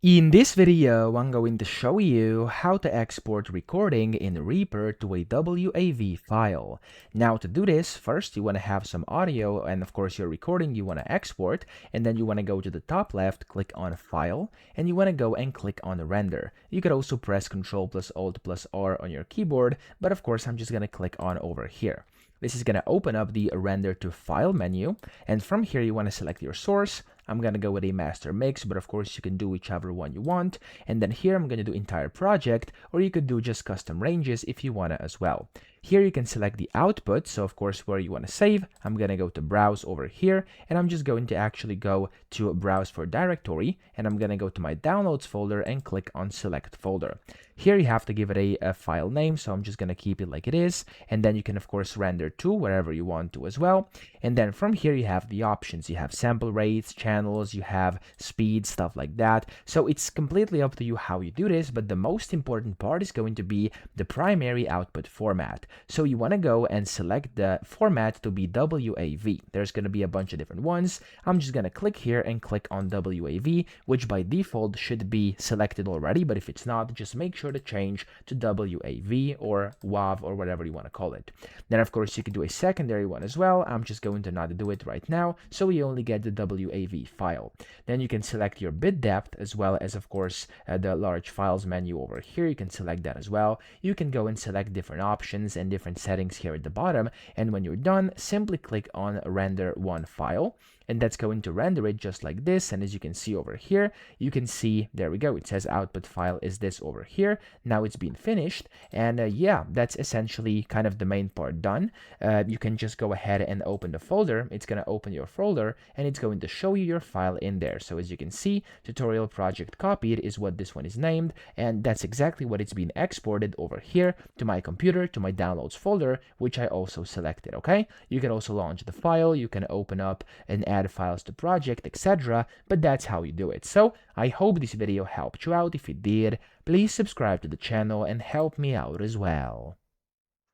In this video, I'm going to show you how to export recording in Reaper to a WAV file. Now to do this, first you want to have some audio and of course your recording you want to export, and then you want to go to the top left, click on File, and you want to go and click on Render. You could also press Ctrl plus Alt plus R on your keyboard, but of course I'm just going to click on over here. This is going to open up the Render to File menu, and from here you want to select your source. I'm going to go with a master mix, but of course you can do whichever one you want. And then here I'm going to do entire project, or you could do just custom ranges if you want to as well. Here you can select the output, so of course where you want to save. I'm going to go to browse over here, and I'm just going to actually go to browse for directory, and I'm going to go to my downloads folder and click on select folder. Here you have to give it a file name, so I'm just going to keep it like it is, and then you can of course render to wherever you want to as well. And then from here you have the options. You have sample rates, channels, you have speed, stuff like that. So it's completely up to you how you do this, but the most important part is going to be the primary output format. So you want to go and select the format to be WAV. There's going to be a bunch of different ones. I'm just going to click here and click on WAV, which by default should be selected already, but if it's not, just make sure to change to WAV or WAV or whatever you want to call it. Then of course you can do a secondary one as well. I'm just going to not do it right now, so we only get the WAV file. Then you can select your bit depth as well as of course the large files menu over here. You can select that as well. You can go and select different options and different settings here at the bottom, and when you're done, simply click on render one file, and that's going to render it just like this. And as you can see over here, you can see, there we go, it says output file is this over here. Now it's been finished, and yeah, that's essentially kind of the main part done. You can just go ahead and open the folder. It's going to open your folder, and it's going to show you your file in there. So as you can see, tutorial project copied is what this one is named, and that's exactly what it's been exported over here to my computer, to my downloads folder, which I also selected. Okay, you can also launch the file, you can open up and add files to project, etc., but that's how you do it. So I hope this video helped you out. If it did, please subscribe to the channel and help me out as well.